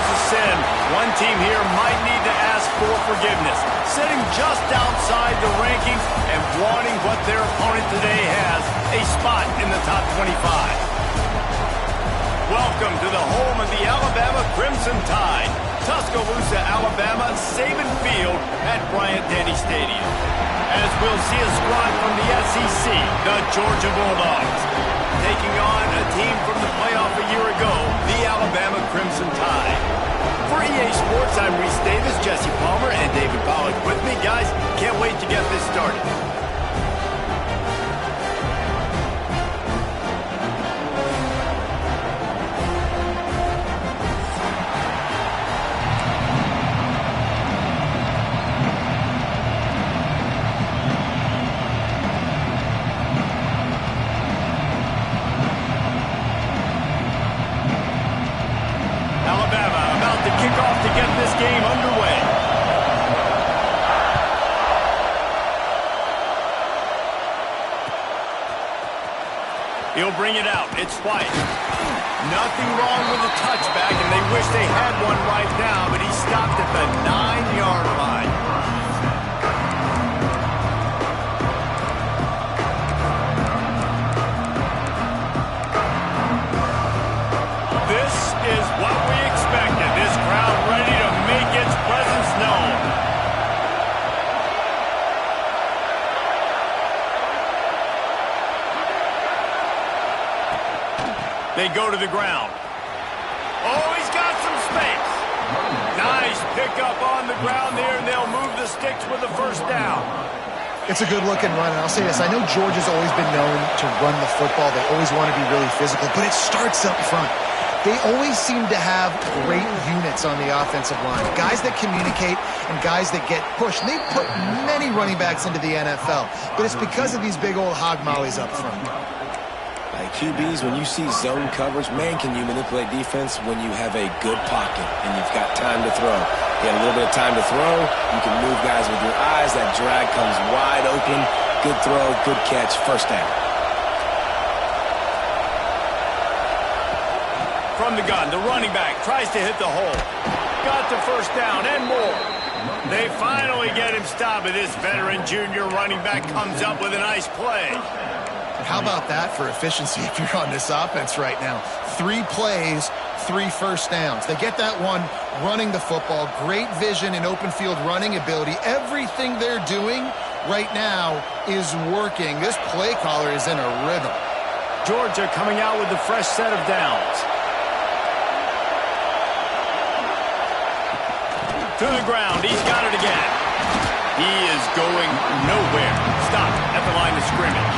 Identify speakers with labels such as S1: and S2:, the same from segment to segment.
S1: is a sin, one team here might need to ask for forgiveness, sitting just outside the rankings and wanting what their opponent today has, a spot in the top 25. Welcome to the home of the Alabama Crimson Tide, Tuscaloosa, Alabama, Saban Field at Bryant-Denny Stadium. As we'll see a squad from the SEC, the Georgia Bulldogs, taking on a team from the playoff a year ago, the Alabama Crimson Tide. For EA Sports, I'm Reese Davis, Jesse Palmer, and David Pollack with me. Guys, can't wait to get this started. Game underway. He'll bring it out. It's White. Nothing wrong with the touchback, and they wish they had one right now, but he stopped at the 9-yard line. This is what we expected. This crowd ready to make its presence known. They go to the ground. Oh, he's got some space. Nice pickup on the ground there, and they'll move the sticks with the first down.
S2: It's a good-looking run, and I'll say this. I know Georgia's always been known to run the football. They always want to be really physical, but it starts up front. They always seem to have great units on the offensive line. Guys that communicate and guys that get pushed. They've put many running backs into the NFL, but it's because of these big old hog mollies up front.
S3: Like QBs, when you see zone coverage, man, can you manipulate defense when you have a good pocket and you've got time to throw. You have a little bit of time to throw. You can move guys with your eyes. That drag comes wide open. Good throw, good catch, first down.
S1: From the gun, the running back tries to hit the hole. Got the first down and more. They finally get him stopped, but this veteran junior running back comes up with a nice play.
S2: How about that for efficiency if you're on this offense right now? 3 plays, 3 first downs. They get that one running the football. Great vision and open field running ability. Everything they're doing right now is working. This play caller is in a rhythm.
S1: Georgia coming out with a fresh set of downs. To the ground, he's got it again. He is going nowhere. Stop at the line of scrimmage.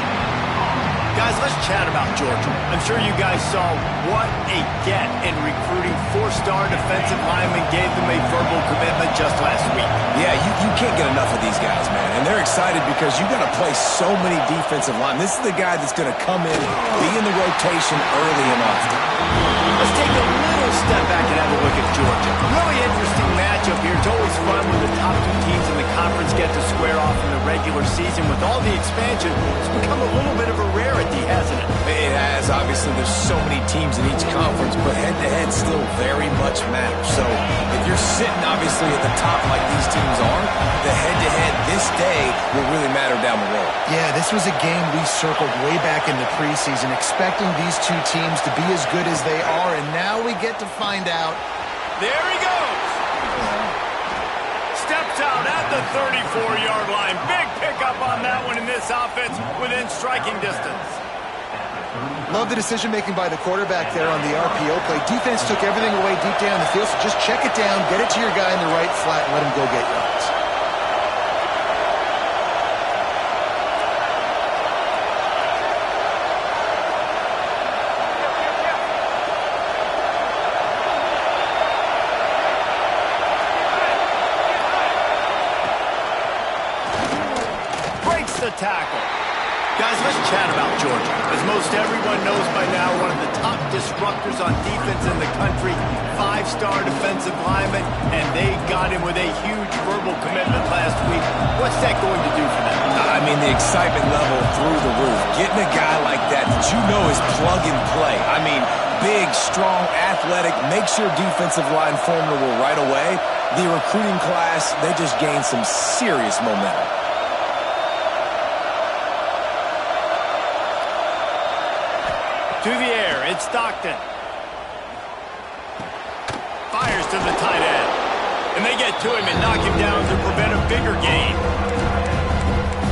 S1: Guys, let's chat about Georgia. I'm sure you guys saw what a get in recruiting. 4-star defensive linemen gave them a verbal commitment just last week.
S3: Yeah, you can't get enough of these guys, man. And they're excited because you got to play so many defensive linemen. This is the guy that's going to come in, be in the rotation early and often.
S1: Let's take a little step back and have a look at Georgia. Really interesting matchup here. It's always fun when the top 2 teams in the conference get to square off in the regular season. With all the expansion, it's become a little bit of a rarity, hasn't it?
S3: It has. Obviously, there's so many teams in each conference, but head-to-head still very much matters. So if you're sitting, obviously, at the top like these teams are, the head-to-head this day will really matter down the road.
S2: Yeah, this was a game we circled way back in the preseason, expecting these 2 teams to be as good as they are, and now we get to find out.
S1: There he goes. Steps out at the 34-yard line. Big pickup on that one in this offense within striking distance.
S2: Love the decision-making by the quarterback there on the RPO play. Defense took everything away deep down the field, so just check it down, get it to your guy in the right flat, and let him go get yards.
S1: The tackle. Guys, let's chat about Georgia. As most everyone knows by now, one of the top disruptors on defense in the country, 5-star defensive lineman, and they got him with a huge verbal commitment last week. What's that going to do for them?
S3: I mean, the excitement level through the roof. Getting a guy like that to that you know is plug and play. I mean, big, strong, athletic, makes your defensive line formidable right away. The recruiting class, they just gained some serious momentum.
S1: To the air, it's Stockton. Fires to the tight end. And they get to him and knock him down to prevent a bigger gain.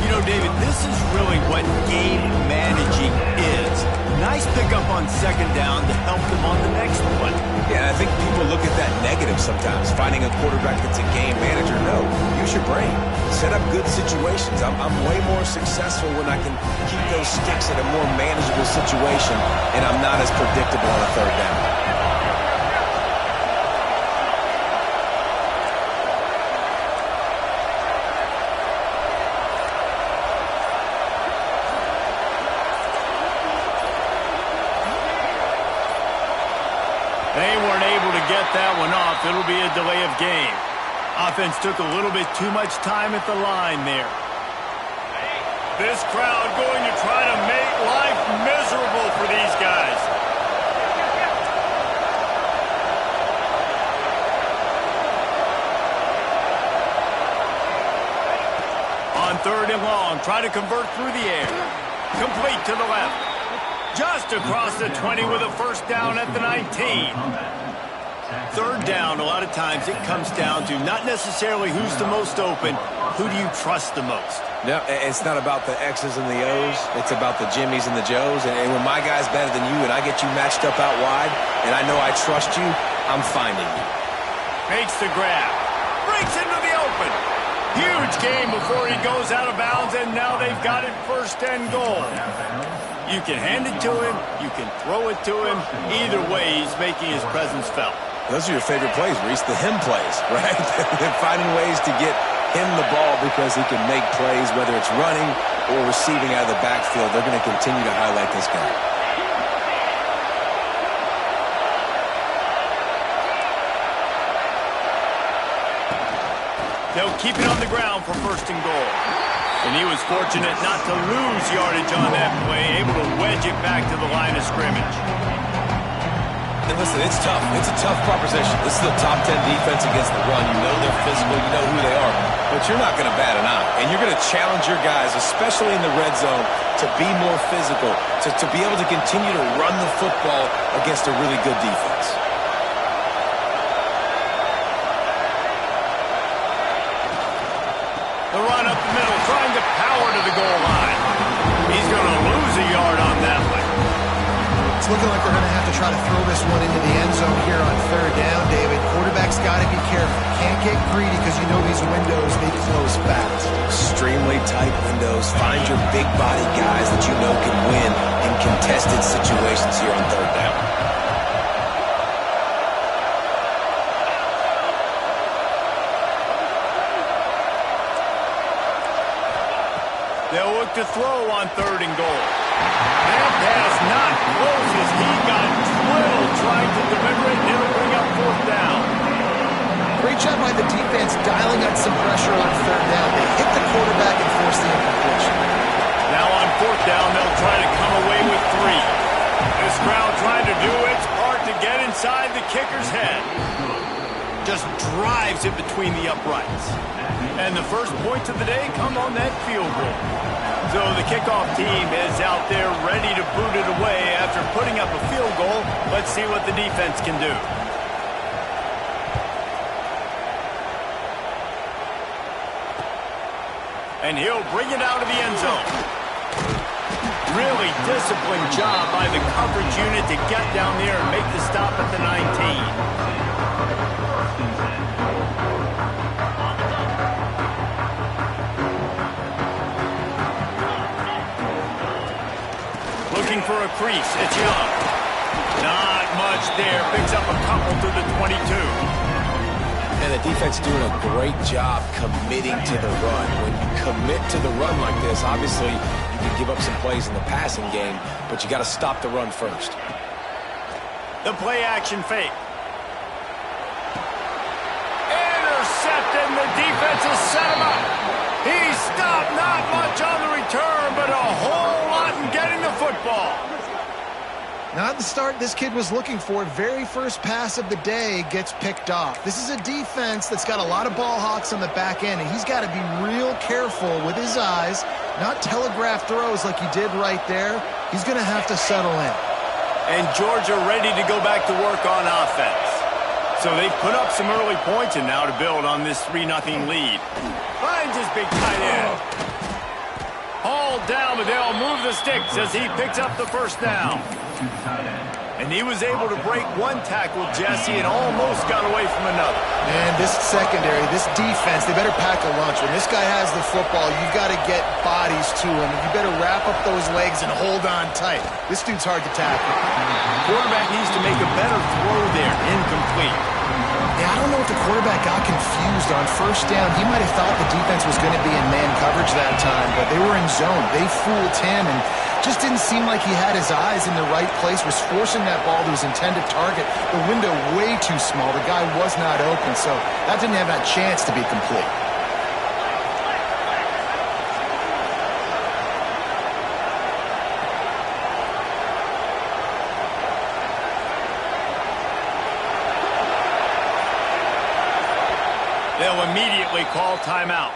S1: You know, David, this is really what game managing is. Nice pickup on second down to help them on the next one.
S3: Yeah, I think people look at that negative sometimes, finding a quarterback that's a game manager. No, use your brain. Set up good situations. I'm way more successful when I can keep those sticks in a more manageable situation, and I'm not as predictable on a third down.
S1: They weren't able to get that one off. It'll be a delay of game. Offense took a little bit too much time at the line there. This crowd going to try to make life miserable for these guys. On third and long, try to convert through the air. Complete to the left. Just across the 20 with a first down at the 19. Third down, a lot of times it comes down to not necessarily who's the most open, who do you trust the most?
S3: No, it's not about the X's and the O's. It's about the Jimmies and the Joes. And when my guy's better than you and I get you matched up out wide and I know I trust you, I'm finding you.
S1: Makes the grab. Breaks into the open. Huge game before he goes out of bounds, and now they've got it first and goal. You can hand it to him. You can throw it to him. Either way, he's making his presence felt.
S3: Those are your favorite plays, Reese, the him plays, right? They're finding ways to get him the ball because he can make plays, whether it's running or receiving out of the backfield. They're going to continue to highlight this guy.
S1: They'll keep it on the ground for first and goal. And he was fortunate not to lose yardage on that play, able to wedge it back to the line of scrimmage.
S3: And listen, it's tough. It's a tough proposition. This is the top 10 defense against the run. You know they're physical. You know who they are. But you're not going to bat an eye. And you're going to challenge your guys, especially in the red zone, to be more physical, to be able to continue to run the football against a really good defense.
S1: The run up the middle, trying to power to the goal line. He's going to lose a yard on that one.
S2: It's looking like they're going to have to try to throw this one into the end zone here on third down, David. Quarterback's got to be careful. Can't get greedy because you know these windows, they close fast.
S3: Extremely tight windows. Find your big body guys that you know can win in contested situations here on third down.
S1: They'll look to throw on third and goal. That pass not close as he got drilled trying to deliver it, and it'll bring up fourth down.
S2: Great job by the defense dialing up some pressure on third down. They hit the quarterback and force the incompletion.
S1: Now on fourth down, they'll try to come away with 3. This crowd trying to do its part to get inside the kicker's head. Just drives it between the uprights. And the first points of the day come on that field goal. So the kickoff team is out there ready to boot it away after putting up a field goal. Let's see what the defense can do. And he'll bring it out of the end zone. Really disciplined job by the coverage unit to get down there and make the stop at the 19. Looking for a crease. It's Young. Not much there. Picks up a couple to the 22.
S3: And the defense doing a great job committing to the run. When you commit to the run like this, obviously you can give up some plays in the passing game, but you got to stop the run first.
S1: The play action fake. Intercepted, and the defense has set him up. He stopped, not much on the return, but a whole lot in getting the football.
S2: Not the start this kid was looking for. Very first pass of the day gets picked off. This is a defense that's got a lot of ball hawks on the back end, and he's got to be real careful with his eyes, not telegraph throws like he did right there. He's going to have to settle in.
S1: And Georgia ready to go back to work on offense. So they put up some early points, and now to build on this 3-0 lead. Finds his big tight end. Hauled down, but they'll move the sticks as he picks up the first down. And he was able to break one tackle, Jesse, and almost got away from another.
S2: And this secondary, this defense, they better pack a lunch. When this guy has the football, you've got to get bodies to him. You better wrap up those legs and hold on tight. This dude's hard to tackle.
S1: Quarterback needs to make a better throw there. Incomplete.
S2: Yeah, I don't know if the quarterback got confused on first down. He might have thought the defense was going to be in man coverage that time, but they were in zone. They fooled him and just didn't seem like he had his eyes in the right place, was forcing that ball to his intended target. The window way too small. The guy was not open, so that didn't have that chance to be complete.
S1: They'll immediately call timeout.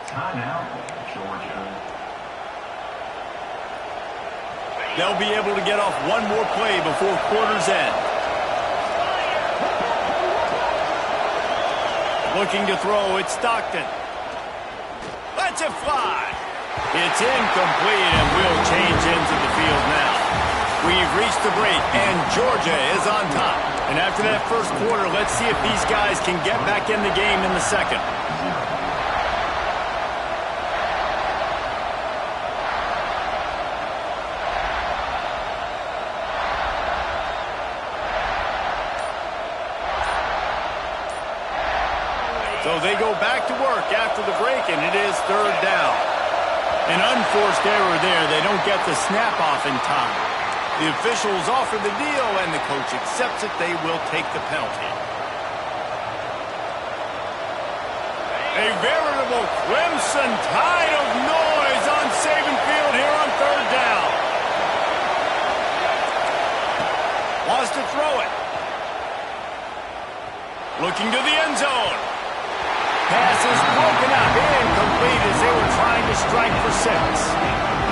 S4: Timeout, Georgia.
S1: They'll be able to get off one more play before quarter's end. Looking to throw, it's Stockton. Lets it fly. It's incomplete, and we'll change into the field now. We've reached the break, and Georgia is on top. And after that first quarter, let's see if these guys can get back in the game in the second. So they go back to work after the break, and it is third down. An unforced error there. They don't get the snap off in time. The officials offer the deal, and the coach accepts it. They will take the penalty. A veritable crimson tide of noise on Saban Field here on third down. Wants to throw it. Looking to the end zone. Pass is broken up, incomplete as they were trying to strike for 6.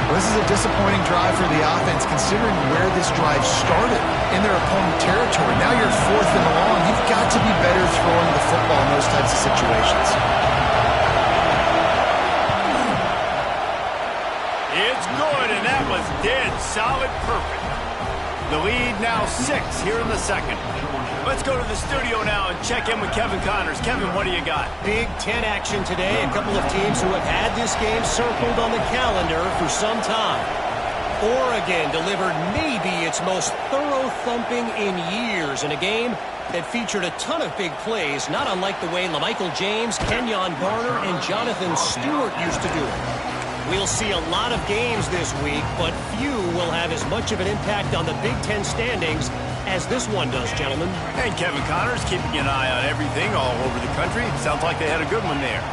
S2: Well, this is a disappointing drive for the offense, considering where this drive started in their opponent territory. Now you're 4th and long. You've got to be better throwing the football in those types of situations.
S1: It's good, and that was dead solid perfect. The lead now 6 here in the second. Let's go to the studio now and check in with Kevin Connors. Kevin, what do you got?
S5: Big Ten action today. A couple of teams who have had this game circled on the calendar for some time. Oregon delivered maybe its most thorough thumping in years in a game that featured a ton of big plays, not unlike the way LaMichael James, Kenyon Barner, and Jonathan Stewart used to do it. We'll see a lot of games this week, but few will have as much of an impact on the Big Ten standings as this one does, gentlemen.
S1: And Kevin Connors keeping an eye on everything all over the country. Sounds like they had a good one there.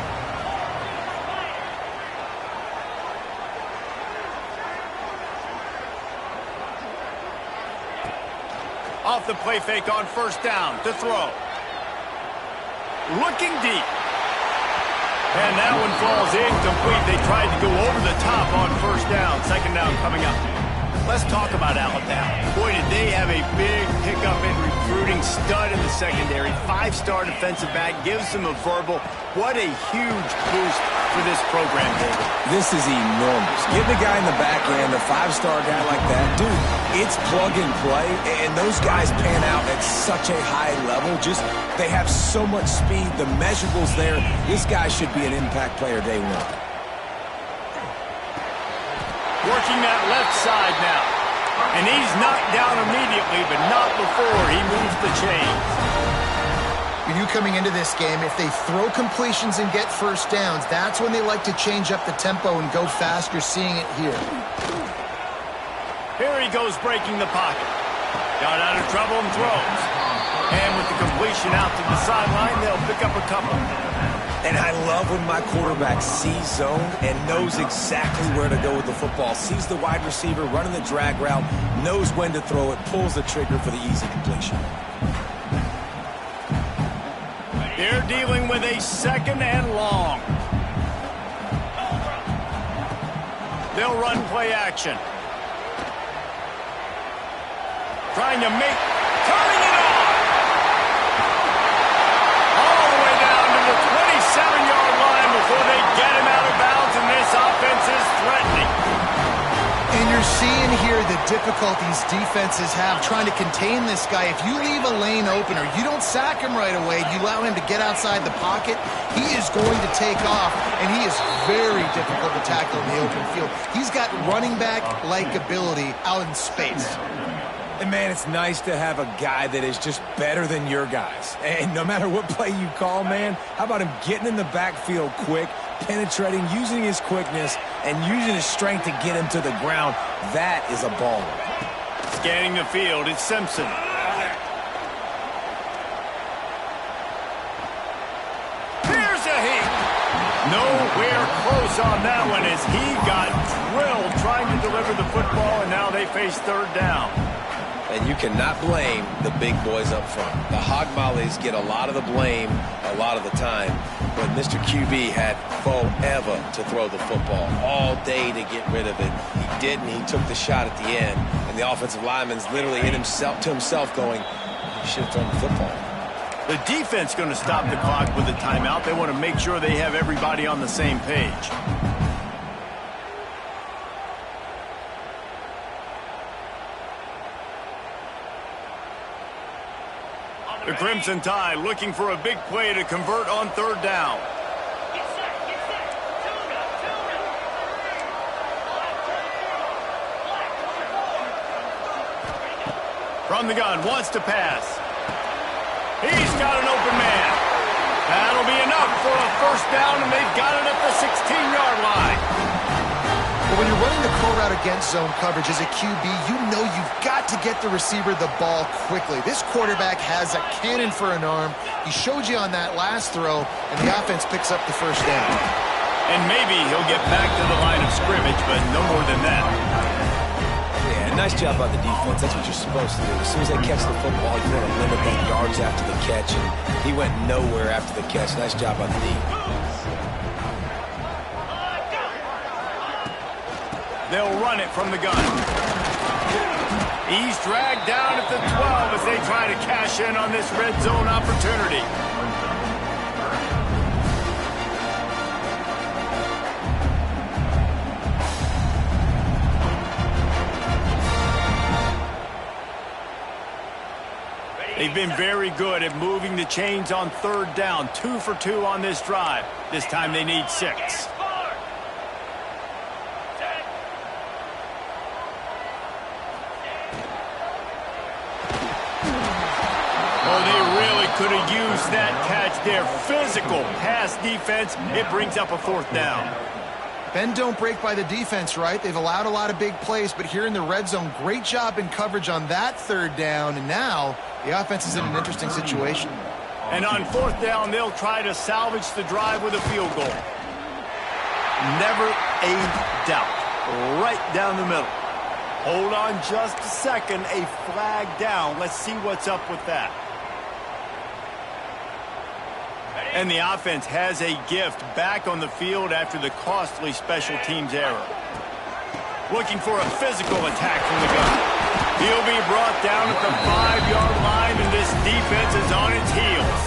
S1: Off the play fake on first down to throw. Looking deep. And that one falls incomplete. They tried to go over the top on first down. Second down coming up. Let's talk about Alabama. Boy, did they have a big pickup in recruiting. Stud in the secondary. 5-star defensive back. Gives them a verbal. What a huge boost for this program, David.
S3: This is enormous. Getting a guy in the back end, a 5-star guy like that, dude, it's plug and play, and those guys pan out at such a high level. Just, they have so much speed. The measurables there. This guy should be an impact player day one.
S1: Working that left side now. And he's knocked down immediately, but not before he moves the chains.
S2: You knew coming into this game, if they throw completions and get first downs, that's when they like to change up the tempo and go fast. You're seeing it here.
S1: Here he goes breaking the pocket. Got out of trouble and throws. And with the completion out to the sideline, they'll pick up a couple.
S3: And I love when my quarterback sees zone and knows exactly where to go with the football. Sees the wide receiver running the drag route, knows when to throw it, pulls the trigger for the easy completion.
S1: They're dealing with a 2nd and long. They'll run play action. Trying to make, turning it on. All the way down to the 27-yard line before they get him out of bounds, and this offense is threatening.
S2: And you're seeing here the difficulties defenses have trying to contain this guy. If you leave a lane open or you don't sack him right away, you allow him to get outside the pocket, he is going to take off, and he is very difficult to tackle in the open field. He's got running back-like ability out in space.
S3: And, man, it's nice to have a guy that is just better than your guys. And no matter what play you call, man, how about him getting in the backfield quick, penetrating, using his quickness, and using his strength to get him to the ground? That is a baller.
S1: Scanning the field, it's Simpson. Here's a heat. Nowhere close on that one as he got drilled trying to deliver the football, and now they face 3rd down.
S3: And you cannot blame the big boys up front. The hog mollies get a lot of the blame a lot of the time, but Mr. QB had forever to throw the football, all day to get rid of it. He didn't. He took the shot at the end, and the offensive lineman's literally in himself going, he should have thrown the football.
S1: The defense going to stop the clock with a timeout. They want to make sure they have everybody on the same page. The Crimson Tide looking for a big play to convert on 3rd down. From the gun, wants to pass. He's got an open man. That'll be enough for a 1st down, and they've got it at the 16-yard line.
S2: But when you're running the curl route against zone coverage as a QB, you know you've got to get the receiver the ball quickly. This quarterback has a cannon for an arm. He showed you on that last throw, and the offense picks up the 1st down.
S1: And maybe he'll get back to the line of scrimmage, but no more than that.
S3: Yeah, nice job by the defense. That's what you're supposed to do. As soon as they catch the football, you want to limit the yards after the catch, and he went nowhere after the catch. Nice job by the D.
S1: They'll run it from the gun. He's dragged down at the 12 as they try to cash in on this red zone opportunity. They've been very good at moving the chains on 3rd down. 2 for 2 on this drive. This time they need 6. Could have used that catch there. Physical pass defense. It brings up a 4th down.
S2: Bend don't break by the defense, right? They've allowed a lot of big plays, but here in the red zone, great job in coverage on that 3rd down, and now the offense is in an interesting situation.
S1: And on 4th down, they'll try to salvage the drive with a field goal. Never a doubt. Right down the middle. Hold on just a second. A flag down. Let's see what's up with that. And the offense has a gift back on the field after the costly special teams error. Looking for a physical attack from the gun. He'll be brought down at the 5-yard line, and this defense is on its heels.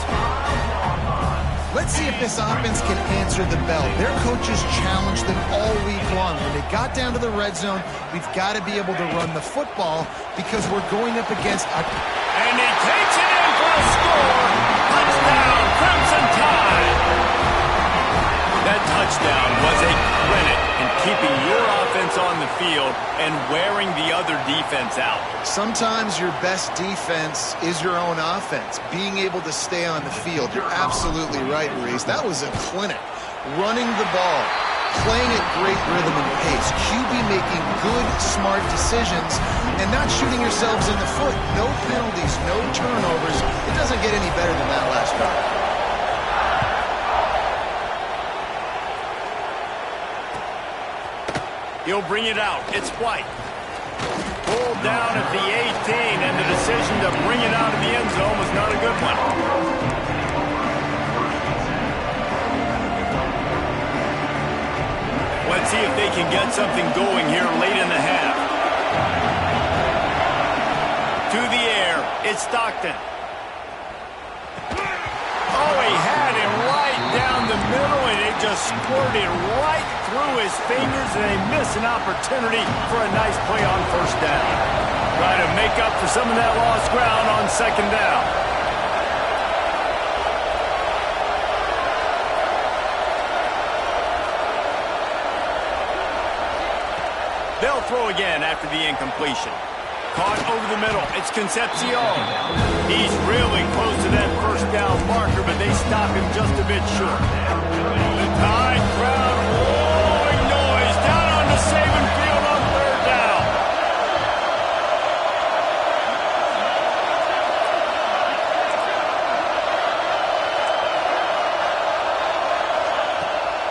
S2: Let's see if this offense can answer the bell. Their coaches challenged them all week long. When they got down to the red zone, we've got to be able to run the football because we're going up against a...
S1: And he takes it in for a score. Touchdown, Crimson Tide. That touchdown was a credit in keeping your offense on the field and wearing the other defense out.
S2: Sometimes your best defense is your own offense, being able to stay on the field. You're absolutely right, Reese. That was a clinic. Running the ball, playing at great rhythm and pace, QB making good, smart decisions, and not shooting yourselves in the foot. No penalties, no turnovers. It doesn't get any better than that last drive.
S1: He'll bring it out. It's White. Pulled down at the 18, and the decision to bring it out of the end zone was not a good one. Let's see if they can get something going here late in the half. To the air, it's Stockton. Oh, he had him right down the middle, and it just squirted right through his fingers, and they missed an opportunity for a nice play on first down. Try to make up for some of that lost ground on second down. They'll throw again after the incompletion. Caught over the middle. It's Concepcion. He's really close to that first down marker, but they stop him just a bit short. The Tide crowd roaring noise down on the Saban field on third down.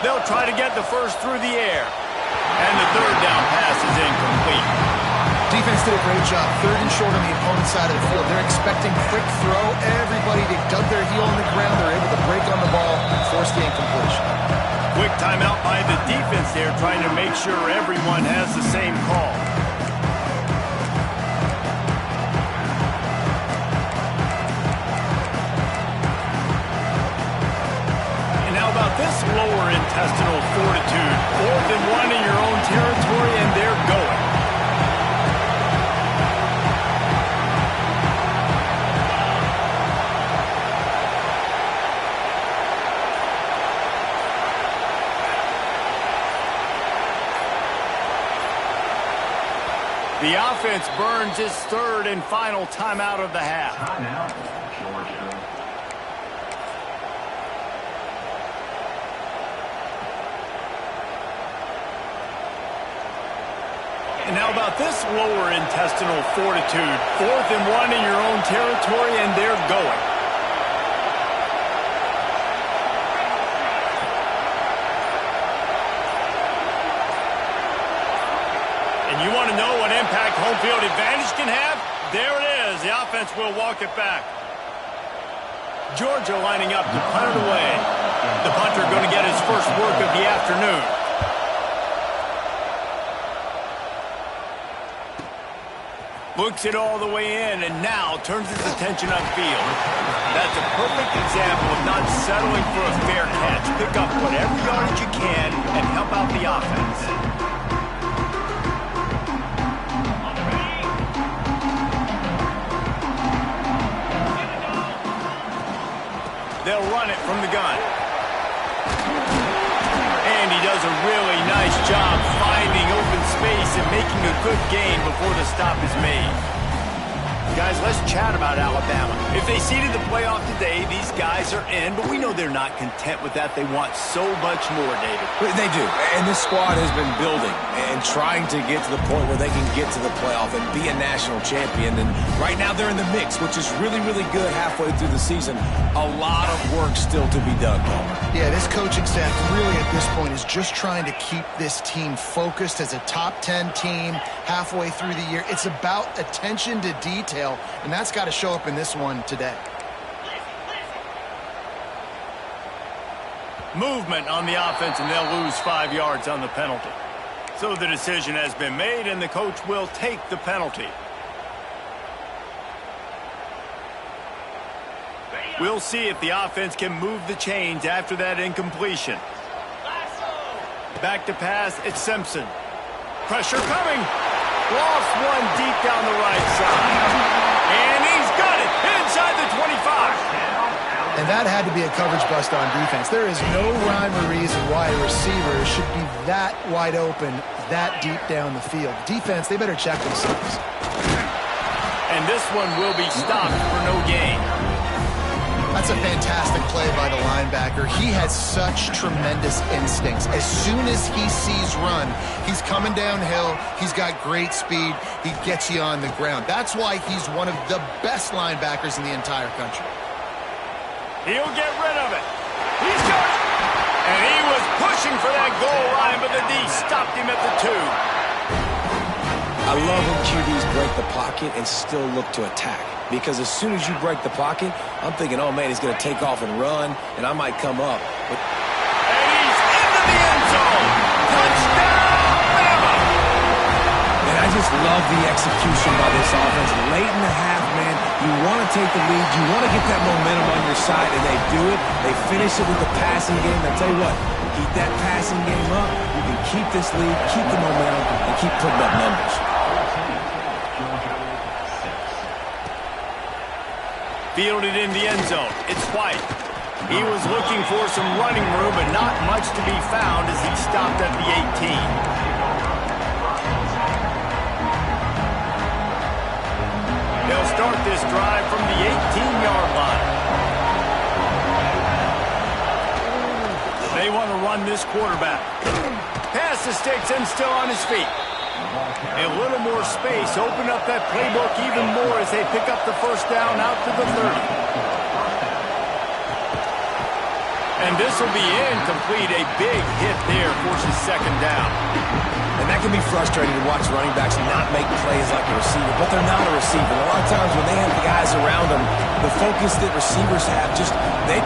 S1: They'll try to get the first through the air. And the third down pass is incomplete.
S2: Defense did a great job. Third and short on the opponent's side of the field. They're expecting quick throw. Everybody, they dug their heel on the ground. They're able to break on the ball, force the incompletion.
S1: Quick timeout by the defense there, trying to make sure everyone has the same call. And how about this lower intestinal fortitude? 4th and 1 in your own territory, and they're going. The offense burns its third and final timeout of the half.
S4: Timeout, Georgia.
S1: And how about this lower intestinal fortitude? 4th and 1 in your own territory, and they're going. You want to know what impact home field advantage can have? There it is. The offense will walk it back. Georgia lining up to punt it away. The punter going to get his first work of the afternoon. Looks it all the way in and now turns his attention upfield. That's a perfect example of not settling for a fair catch. Pick up whatever yardage you can and help out the offense. They'll run it from the gun. And he does a really nice job finding open space and making a good gain before the stop is made. Guys, let's chat about Alabama. If they seeded the playoff today, these guys are in, but we know they're not content with that. They want so much more, David.
S3: They do, and this squad has been building and trying to get to the point where they can get to the playoff and be a national champion. And right now they're in the mix, which is really, really good halfway through the season. A lot of work still to be done, Palmer.
S2: Yeah, this coaching staff really at this point is just trying to keep this team focused as a top 10 team halfway through the year. It's about attention to detail, and that's got to show up in this one today.
S1: Movement on the offense, and they'll lose 5 yards on the penalty. So the decision has been made, and the coach will take the penalty. We'll see if the offense can move the chains after that incompletion. Back to pass, it's Simpson. Pressure coming. Lost one deep down the right side. And he's got it inside the 25.
S2: And that had to be a coverage bust on defense. There is no rhyme or reason why a receiver should be that wide open, that deep down the field. Defense, they better check themselves.
S1: And this one will be stopped for no gain.
S2: That's a fantastic play by the linebacker. He has such tremendous instincts. As soon as he sees run, he's coming downhill. He's got great speed. He gets you on the ground. That's why he's one of the best linebackers in the entire country.
S1: He'll get rid of it. He's got it. And he was pushing for that goal line, but the D stopped him at the 2.
S3: I love when QBs break the pocket and still look to attack. Because as soon as you break the pocket, I'm thinking, oh, man, he's going to take off and run, and I might come up. But
S1: and he's into the end zone. Touchdown, Bama!
S3: And I just love the execution by this offense. Late in the half, man, you want to take the lead. You want to get that momentum on your side, and they do it. They finish it with the passing game. I tell you what, keep that passing game up. You can keep this lead, keep the momentum, and keep putting up numbers.
S1: Fielded in the end zone. It's White. He was looking for some running room, but not much to be found as he stopped at the 18. They'll start this drive from the 18-yard line. They want to run this quarterback. Pass to Sticks and still on his feet. A little more space. Open up that playbook even more as they pick up the first down out to the 30. And this will be incomplete. A big hit there forces second down.
S3: And that can be frustrating to watch running backs not make plays like a receiver, but they're not a receiver. A lot of times when they have the guys around them, the focus that receivers have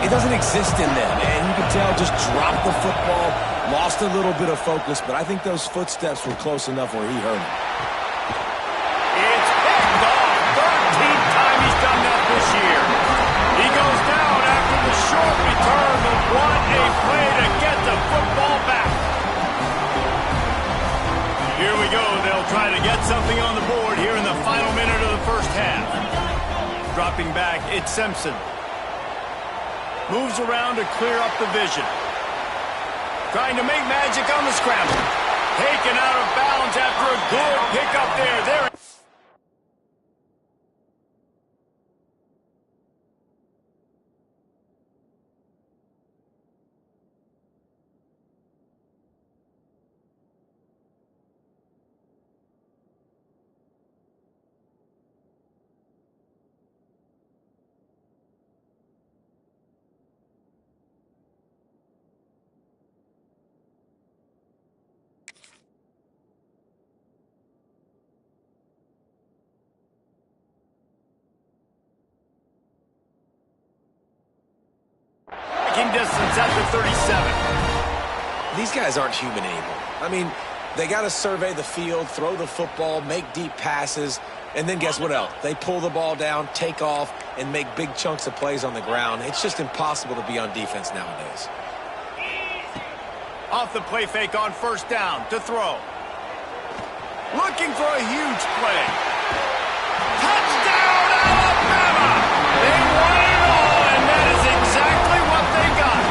S3: it doesn't exist in them. And you can tell just dropped the football, lost a little bit of focus, but I think those footsteps were close enough where he heard him.
S1: It's picked off. 13th time he's done that this year. He goes down after the short return, but what a play to get the football back. Here we go. They'll try to get something on the board here in the final minute of the first half. Dropping back, it's Simpson. Moves around to clear up the vision. Trying to make magic on the scramble. Taken out of bounds after a good pickup there. Distance at the 37.
S3: These guys aren't human anymore. I mean, they got to survey the field, throw the football, make deep passes, and then guess what else? They pull the ball down, take off, and make big chunks of plays on the ground. It's just impossible to be on defense nowadays.
S1: Off the play fake on first down to throw. Looking for a huge play. Touchdown, Alabama! They won it all, and that is exactly what they got.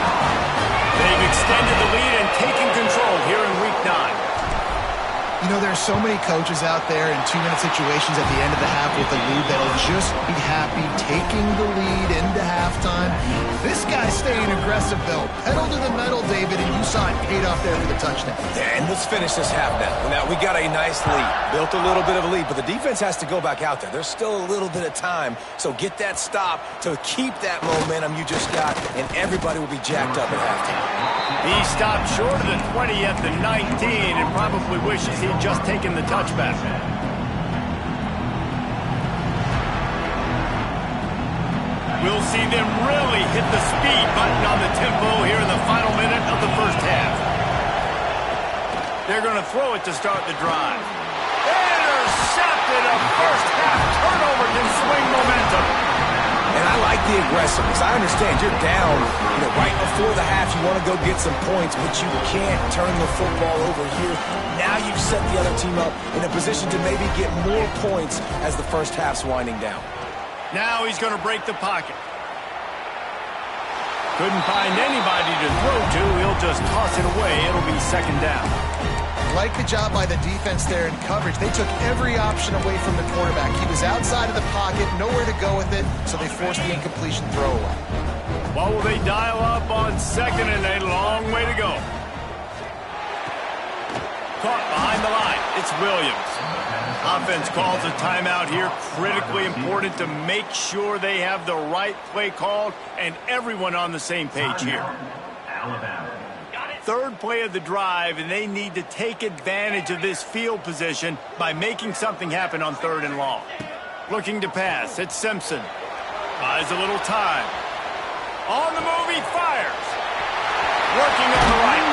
S1: They've extended the lead and taken control here in Week 9.
S2: You know, there's so many coaches out there in 2-minute situations at the end of the half with the lead that'll just be happy taking the lead into halftime. This guy's staying aggressive, though. Pedal to the metal, David, and you saw it paid off there for the touchdown.
S3: And let's finish this half now. Now, we got a nice lead. Built a little bit of a lead, but the defense has to go back out there. There's still a little bit of time, so get that stop to keep that momentum you just got, and everybody will be jacked up at halftime.
S1: He stopped short of the 20 at the 19 and probably wishes he'd just taken the touchback. We'll see them really hit the speed button on the tempo here in the final minute of the first half. They're going to throw it to start the drive. Intercepted. A first half turnover can swing momentum.
S3: And I like the aggressiveness. I understand you're down, right before the half. You want to go get some points, but you can't turn the football over here. Now you've set the other team up in a position to maybe get more points as the first half's winding down.
S1: Now he's going to break the pocket. Couldn't find anybody to throw to. He'll just toss it away. It'll be second down.
S2: Like the job by the defense there in coverage. They took every option away from the quarterback. He was outside of the pocket, nowhere to go with it, so they forced the incompletion throwaway.
S1: What will they dial up on second and a long way to go? Caught behind the line. It's Williams. Offense calls a timeout here. Critically important to make sure they have the right play called and everyone on the same page here.
S4: Alabama.
S1: third play of the drive, and they need to take advantage of this field position by making something happen on 3rd and long. Looking to pass, it's Simpson. Buys a little time. On the move, he fires. Working on the right.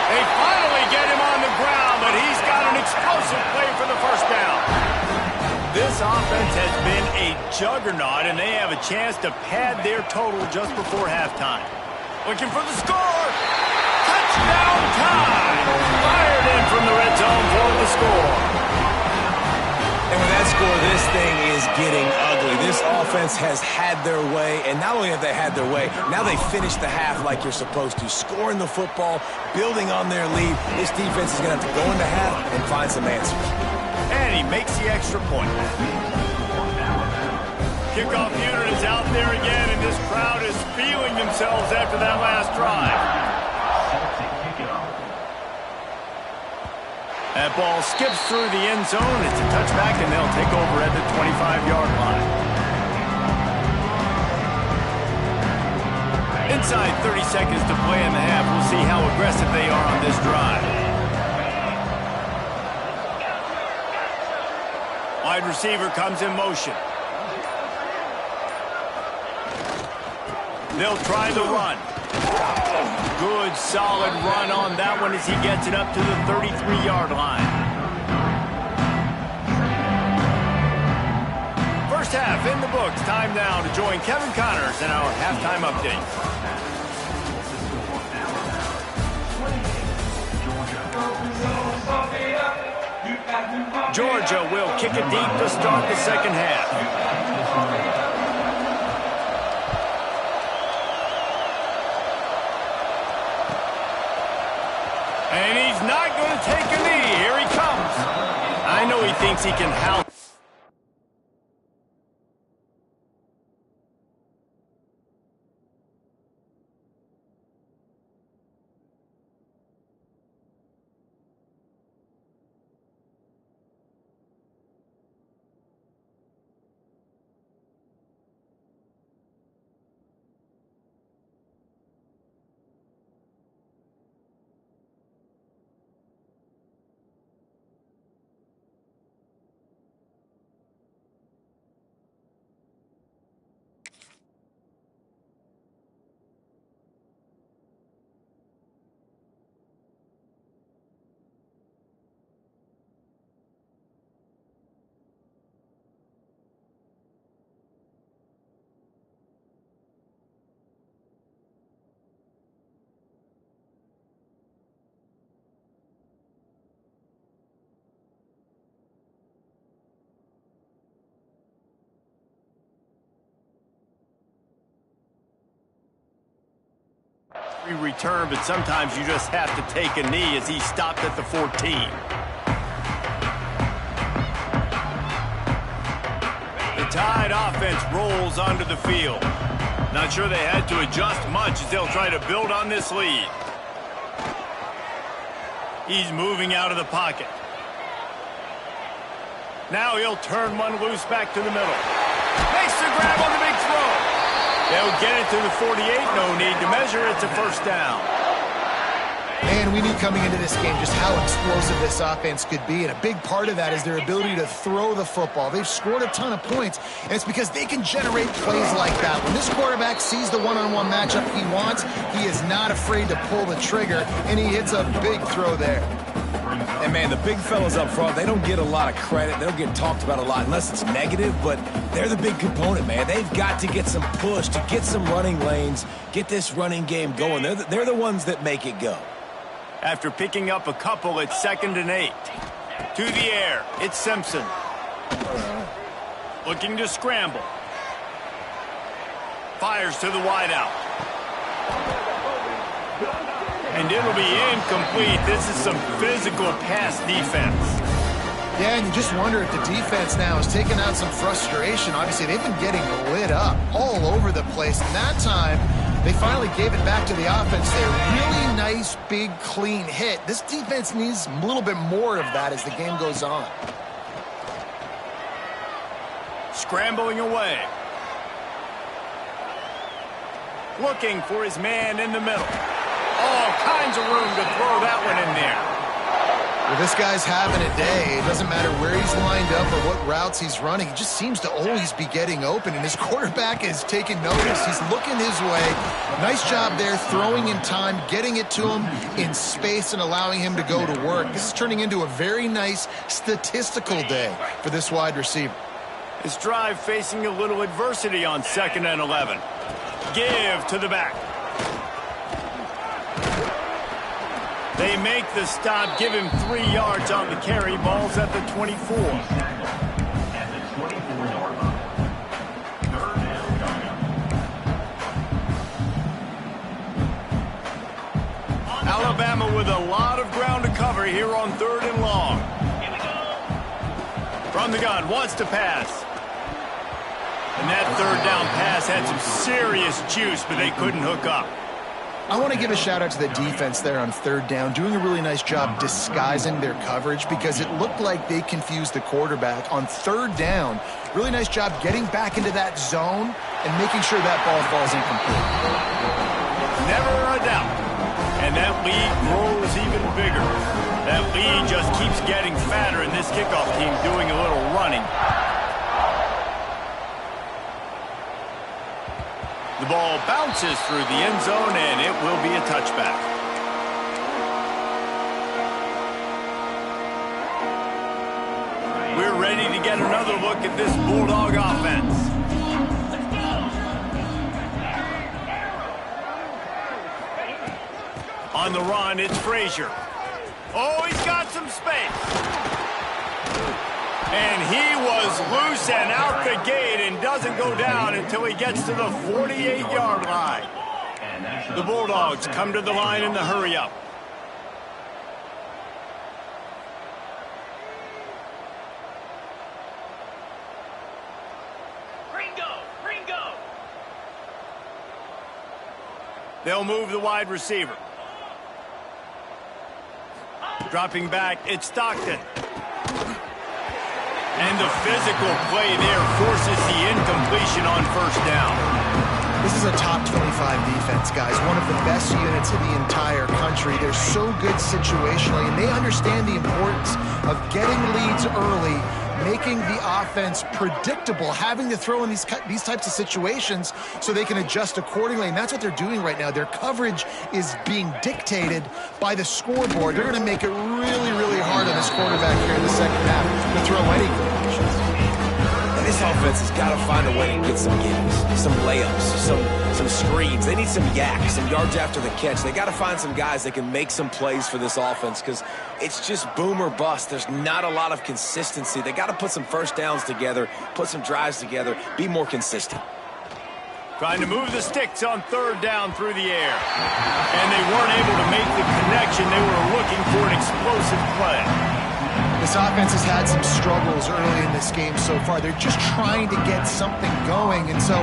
S1: They finally get him on the ground, but he's got an explosive play for the first down. This offense has been a juggernaut, and they have a chance to pad their total just before halftime. Looking for the score. Touchdown time. Fired in from the red zone for the score.
S3: And with that score, this thing is getting ugly. This offense has had their way, and not only have they had their way, now they finish the half like you're supposed to, scoring the football, building on their lead. This defense is going to have to go into half and find some answers.
S1: And he makes the extra point. Kickoff unit is out there again, and this crowd is feeling themselves after that last drive. That ball skips through the end zone. It's a touchback, and they'll take over at the 25-yard line. Inside 30 seconds to play in the half. We'll see how aggressive they are on this drive. Wide receiver comes in motion. They'll try the run. Good, solid run on that one as he gets it up to the 33-yard line. First half in the books. Time now to join Kevin Connors in our halftime update. Georgia will kick it deep to start the second half. And he's not going to take a knee. Here he comes. I know he thinks he can house. Return, but sometimes you just have to take a knee as he stopped at the 14. The Tide offense rolls onto the field. Not sure they had to adjust much as they'll try to build on this lead. He's moving out of the pocket. Now he'll turn one loose back to the middle. Makes the grab on the big throw. They'll get it to the 48. No need to measure. It's a first down.
S2: And we knew coming into this game just how explosive this offense could be, and a big part of that is their ability to throw the football. They've scored a ton of points, and it's because they can generate plays like that. When this quarterback sees the one-on-one matchup he wants, he is not afraid to pull the trigger, and he hits a big throw there.
S3: And, man, the big fellas up front, they don't get a lot of credit. They don't get talked about a lot unless it's negative, but they're the big component, man. They've got to get some push, to get some running lanes, get this running game going. They're the ones that make it go.
S1: After picking up a couple, it's 2nd and 8. To the air, it's Simpson. Looking to scramble. Fires to the wideout. And it'll be incomplete. This is some physical pass defense.
S2: Yeah, and you just wonder if the defense now is taking out some frustration. Obviously, they've been getting lit up all over the place. And that time, they finally gave it back to the offense there. Really nice, big, clean hit. This defense needs a little bit more of that as the game goes on.
S1: Scrambling away. Looking for his man in the middle. All kinds of room to throw that one in there.
S2: Well, this guy's having a day. It doesn't matter where he's lined up or what routes he's running. He just seems to always be getting open, and his quarterback is taking notice. He's looking his way. Nice job there, throwing in time, getting it to him in space and allowing him to go to work. This is turning into a very nice statistical day for this wide receiver.
S1: His drive facing a little adversity on 2nd and 11. Give to the back. They make the stop, give him 3 yards on the carry. Ball's at the 24.
S4: At the 24-yard line. 3rd down.
S1: Alabama with a lot of ground to cover here on 3rd and long. From the gun, wants to pass. And that 3rd down pass had some serious juice, but they couldn't hook up.
S2: I want to give a shout out to the defense there on 3rd down, doing a really nice job disguising their coverage because it looked like they confused the quarterback on 3rd down. Really nice job getting back into that zone and making sure that ball falls incomplete.
S1: Never a doubt. And that lead grows even bigger. That lead just keeps getting fatter, and this kickoff team doing a little running. The ball bounces through the end zone, and it will be a touchback. We're ready to get another look at this Bulldog offense. On the run, it's Frazier. Oh, he's got some space. And he was loose and out the gate and doesn't go down until he gets to the 48-yard line. The Bulldogs come to the line in the hurry-up. Ringo! They'll move the wide receiver. Dropping back, it's Stockton. And the physical play there forces the incompletion on 1st down.
S2: This is a top 25 defense, guys. One of the best units in the entire country. They're so good situationally, and they understand the importance of getting leads early, making the offense predictable, having to throw in these types of situations so they can adjust accordingly. And that's what they're doing right now. Their coverage is being dictated by the scoreboard. They're going to make it really, really hard on this quarterback here in the 2nd half to throw any completions.
S3: And this offense has got to find a way to get some gives, some layups, some screens. They need some yak, some yards after the catch. They got to find some guys that can make some plays for this offense because it's just boom or bust. There's not a lot of consistency. They got to put some 1st downs together, put some drives together, be more consistent.
S1: Trying to move the sticks on 3rd down through the air. And they weren't able to make the connection. They were looking for an explosive play.
S2: This offense has had some struggles early in this game so far. They're just trying to get something going, and so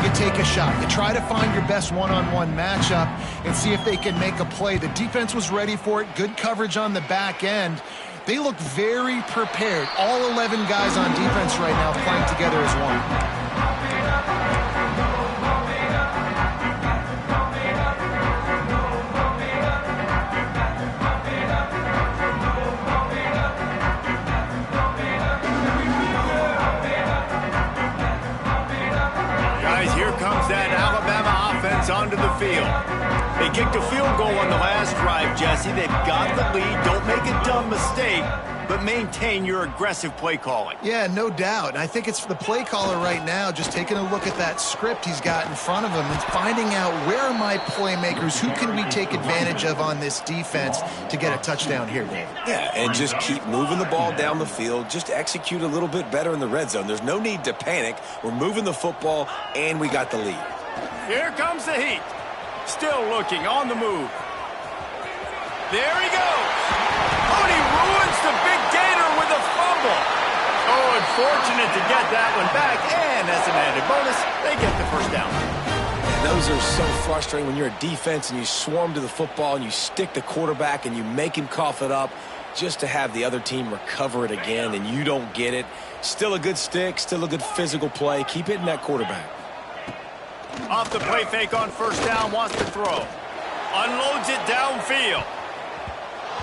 S2: you take a shot. You try to find your best one-on-one matchup and see if they can make a play. The defense was ready for it. Good coverage on the back end. They look very prepared. All 11 guys on defense right now playing together as one.
S1: That Alabama offense onto the field. They kicked a field goal on the last drive, Jesse. They've got the lead. Don't make a dumb mistake, but maintain your aggressive play calling.
S2: Yeah, no doubt. And I think it's the play caller right now just taking a look at that script he's got in front of him and finding out where are my playmakers, who can we take advantage of on this defense to get a touchdown here, Dave.
S3: Yeah, and just keep moving the ball down the field. Just execute a little bit better in the red zone. There's no need to panic. We're moving the football, and we got the lead.
S1: Here comes the heat. Still looking on the move. There he goes. Oh, and he ruins the big gator with a fumble. Oh, unfortunate to get that one back. And as an added bonus, they get the 1st down.
S3: And those are so frustrating when you're a defense and you swarm to the football and you stick the quarterback and you make him cough it up just to have the other team recover it again and you don't get it. Still a good stick, still a good physical play. Keep hitting that quarterback.
S1: Off the play fake on 1st down, wants to throw. unloads it downfield.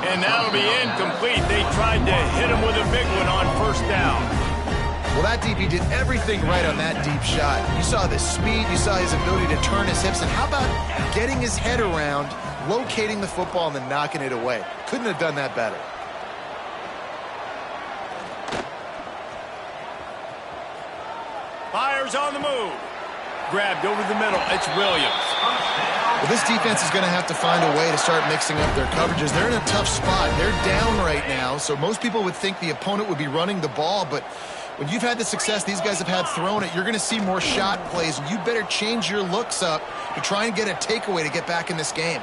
S1: And that'll be incomplete. They tried to hit him with a big one on first down.
S2: Well, that DB did everything right on that deep shot. You saw the speed, you saw his ability to turn his hips, and how about getting his head around, locating the football, and then knocking it away? Couldn't have done that better.
S1: Fires on the move. Grabbed over the middle. It's Williams.
S2: Well, this defense is going to have to find a way to start mixing up their coverages. They're in a tough spot. They're down right now, so most people would think the opponent would be running the ball, but when you've had the success these guys have had throwing it, you're going to see more shot plays, and you better change your looks up to try and get a takeaway to get back in this game.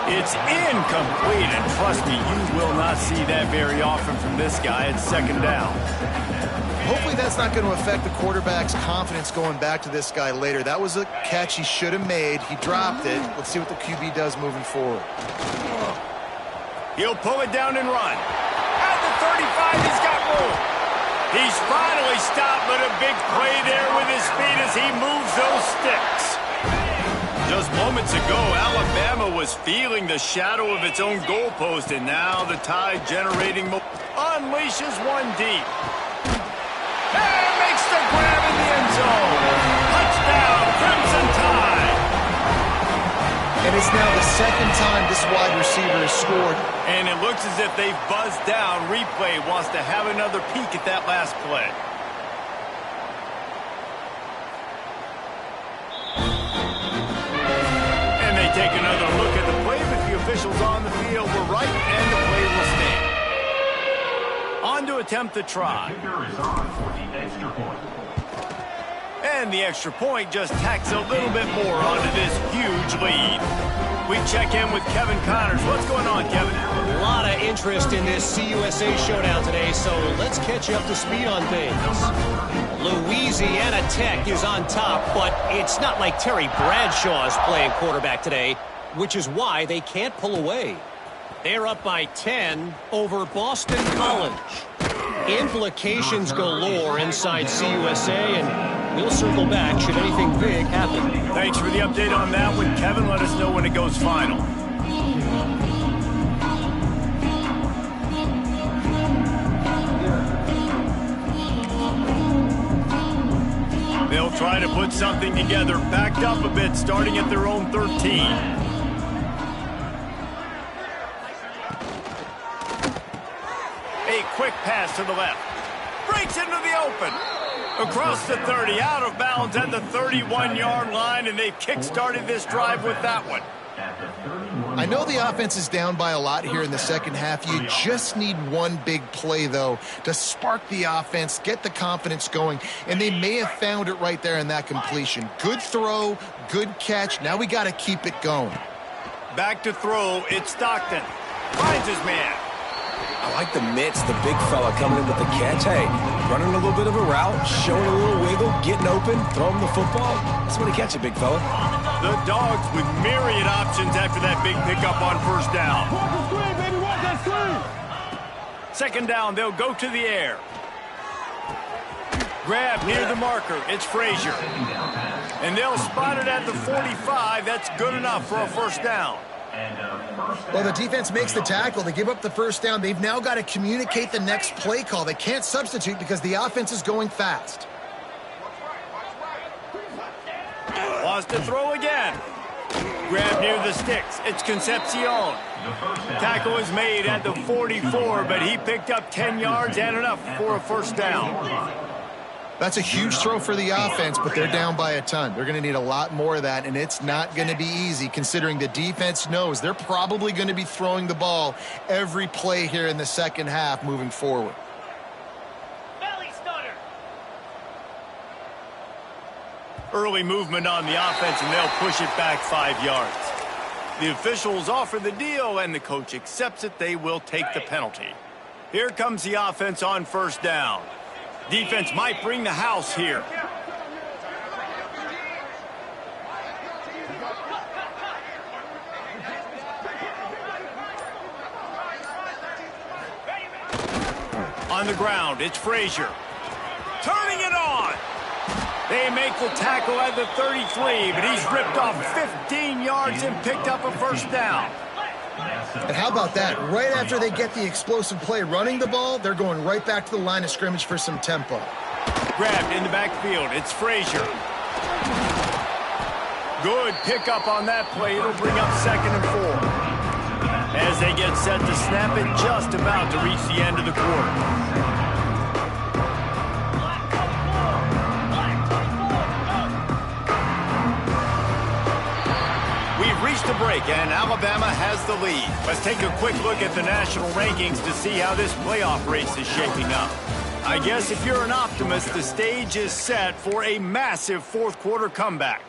S1: It's incomplete, and trust me, you will not see that very often from this guy. It's second down.
S2: Hopefully that's not going to affect the quarterback's confidence going back to this guy later. That was a catch he should have made. He dropped it. Let's see what the QB does moving forward.
S1: He'll pull it down and run. At the 35, he's got room. He's finally stopped, but a big play there with his feet as he moves those sticks. Just moments ago, Alabama was feeling the shadow of its own goalpost, and now the Tide generating unleashes one deep. And makes the grab in the end zone. Touchdown, Crimson Tide.
S2: And it's now the second time this wide receiver has scored.
S1: And it looks as if they've buzzed down. Replay wants to have another peek at that last play. And they take another look at the play, but the officials on the field were right, and the play will stand. On to attempt the try. And the extra point just tacks a little bit more onto this huge lead. We check in with Kevin Connors. What's going on, Kevin?
S5: A lot of interest in this CUSA showdown today, so let's catch you up to speed on things. Louisiana Tech is on top, but it's not like Terry Bradshaw is playing quarterback today, which is why they can't pull away. They're up by 10 over Boston College. Implications galore inside CUSA, and we'll circle back should anything big happen.
S1: Thanks for the update on that one, Kevin. Let us know when it goes final. They'll try to put something together, backed up a bit, starting at their own 13. A quick pass to the left. Breaks into the open. Across the 30, out of bounds at the 31-yard line, and they've kick-started this drive with that one.
S2: I know the offense is down by a lot here in the second half. You just need one big play, though, to spark the offense, get the confidence going, and they may have found it right there in that completion. Good throw, good catch. Now we got to keep it going.
S1: Back to throw. It's Stockton. Finds his man.
S3: I like the mitts, the big fella coming in with the catch. Hey, running a little bit of a route, showing a little wiggle, getting open, throwing the football. That's what he catch it, big fella.
S1: The Dogs with myriad options after that big pickup on first down. Second down, they'll go to the air. Grab near the marker. It's Frazier. And they'll spot it at the 45. That's good enough for a first down.
S2: Well, the defense makes the tackle. They give up the first down. They've now got to communicate the next play call. They can't substitute because the offense is going fast.
S1: Wants to throw again. Grab near the sticks. It's Concepcion. Tackle is made at the 44, but he picked up 10 yards and enough for a first down.
S2: That's a huge throw for the offense, but they're down by a ton. They're going to need a lot more of that, and it's not going to be easy considering the defense knows they're probably going to be throwing the ball every play here in the second half moving forward.
S1: Early movement on the offense, and they'll push it back 5 yards. The officials offer the deal, and the coach accepts it. They will take the penalty. Here comes the offense on first down. Defense might bring the house here. On the ground, it's Frazier. Turning it on. They make the tackle at the 33, but he's ripped off 15 yards and picked up a first down.
S2: And how about that? Right after they get the explosive play running the ball, they're going right back to the line of scrimmage for some tempo.
S1: Grabbed in the backfield. It's Frazier. Good pickup on that play. It'll bring up 2nd and 4. As they get set to snap it, just about to reach the end of the quarter. Reached a break, and Alabama has the lead. Let's take a quick look at the national rankings to see how this playoff race is shaping up. I guess if you're an optimist, the stage is set for a massive fourth-quarter comeback.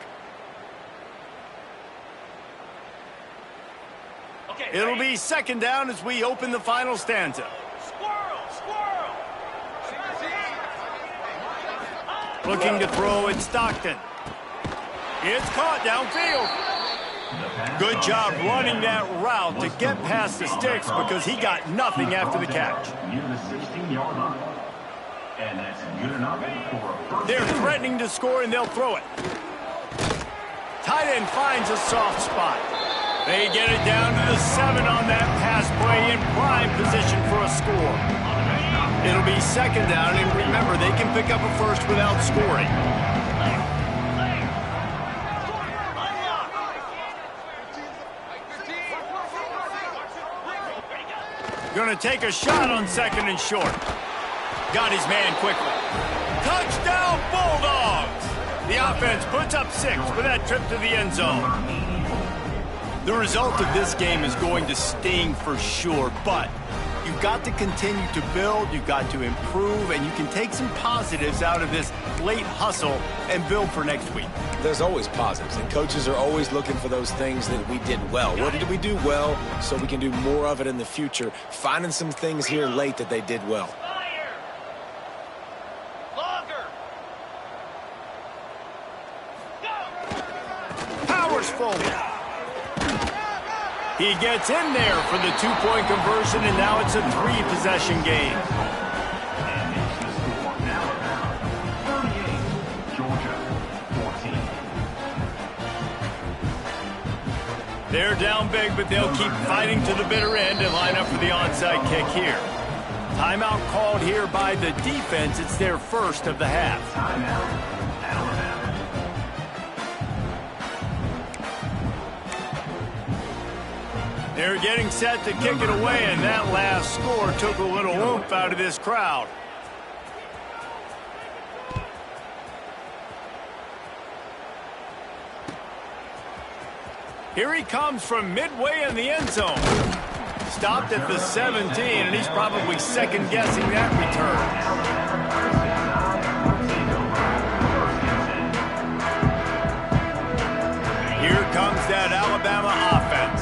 S1: It'll be 2nd down as we open the final stanza. Squirrel! Looking to throw at Stockton. It's caught downfield. Good job running that route to get past the sticks because he got nothing after the catch.
S4: Near the 16-yard line. And that's good enough for a first.
S1: They're threatening to score, and they'll throw it. Tight end finds a soft spot. They get it down to the 7 on that pass play in prime position for a score. It'll be 2nd down, and remember, they can pick up a first without scoring. Going to take a shot on 2nd and short. Got his man quickly. Touchdown, Bulldogs! The offense puts up 6 with that trip to the end zone. The result of this game is going to sting for sure, but you've got to continue to build, you've got to improve, and you can take some positives out of this late hustle and build for next week.
S3: There's always positives, and coaches are always looking for those things that we did well. What did we do well so we can do more of it in the future? Finding some things here late that they did well.
S1: Powers forward. He gets in there for the 2-point conversion, and now it's a 3-possession game.
S4: And it's the score. Alabama 38, Georgia 14.
S1: They're down big, but they'll keep fighting to the bitter end and line up for the onside kick here. Timeout called here by the defense. It's their first of the half.
S4: Timeout, Alabama.
S1: They're getting set to kick it away, and that last score took a little oomph out of this crowd. Here he comes from midway in the end zone. Stopped at the 17, and he's probably second-guessing that return. Here comes that Alabama offense.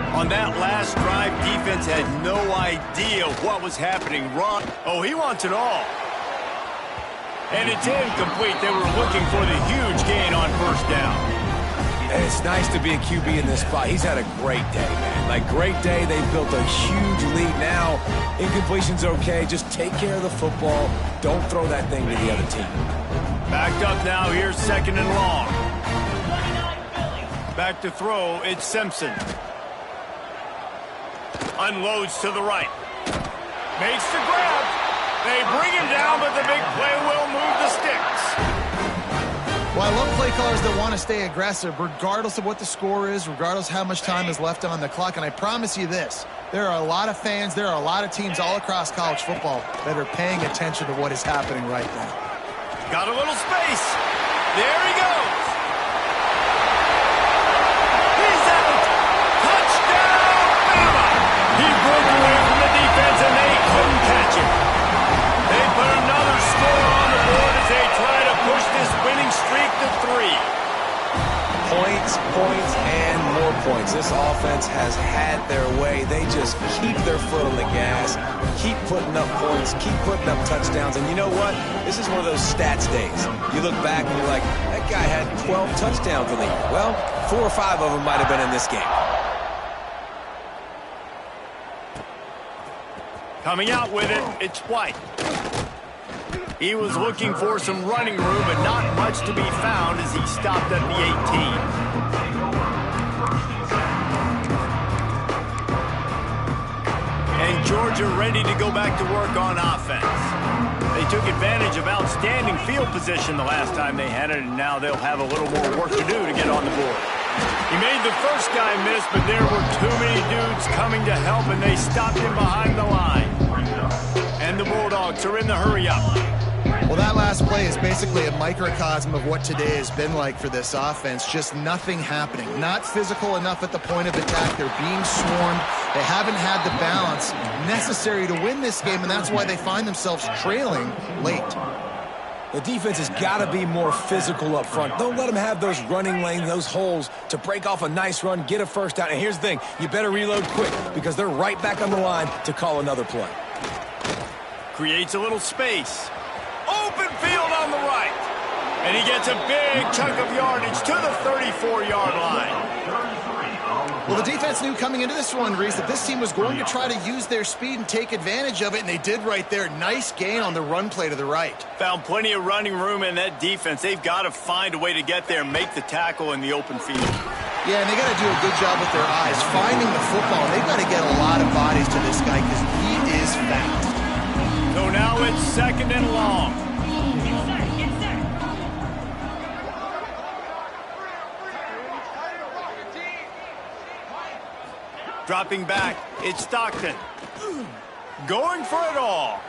S1: On that last drive, defense had no idea what was happening. Wrong. Oh, he wants it all. And it's incomplete. They were looking for the huge gain on first down.
S3: And it's nice to be a QB in this spot. He's had a great day, man. Like, great day. They've built a huge lead now. Incompletion's okay. Just take care of the football. Don't throw that thing to the other team.
S1: Backed up now. Here's 2nd and long. Back to throw. It's Simpson. Unloads to the right. Makes the grab. They bring him down, but the big play will move the sticks.
S2: Well, I love play callers that want to stay aggressive, regardless of what the score is, regardless of how much time is left on the clock. And I promise you this, there are a lot of fans, there are a lot of teams all across college football that are paying attention to what is happening right now.
S1: Got a little space. There he goes. He's out. Touchdown, Bama. He broke away from the defense, and they couldn't catch him. They put another score on the board as they try to push this winning streak to 3.
S3: Points, points, and more points. This offense has had their way. They just keep their foot on the gas, keep putting up points, keep putting up touchdowns. And you know what? This is one of those stats days. You look back and you're like, that guy had 12 touchdowns in the year. Well, 4 or 5 of them might have been in this game.
S1: Coming out with it, it's White. He was looking for some running room, but not much to be found as he stopped at the 18. And Georgia ready to go back to work on offense. They took advantage of outstanding field position the last time they had it, and now they'll have a little more work to do to get on the board. He made the first guy miss, but there were too many dudes coming to help, and they stopped him behind the line. And the Bulldogs are in the hurry-up.
S2: Well, that last play is basically a microcosm of what today has been like for this offense. Just nothing happening. Not physical enough at the point of attack. They're being swarmed. They haven't had the balance necessary to win this game, and that's why they find themselves trailing late.
S3: The defense has got to be more physical up front. Don't let them have those running lanes, those holes to break off a nice run, get a first down. And here's the thing, you better reload quick because they're right back on the line to call another play.
S1: Creates a little space. Open field on the right. And he gets a big chunk of yardage to the 34-yard line.
S2: Well, the defense knew coming into this one, Reese, that this team was going to try to use their speed and take advantage of it, and they did right there. Nice gain on the run play to the right. Found
S1: plenty of running room in that defense. They've got to find a way to get there and make the tackle in the open field.
S2: Yeah, and they got to do a good job with their eyes, finding the football. They've got to get a lot of bodies to this guy because he is fast.
S1: So now it's 2nd and long. Dropping back, it's Stockton. Going for it all.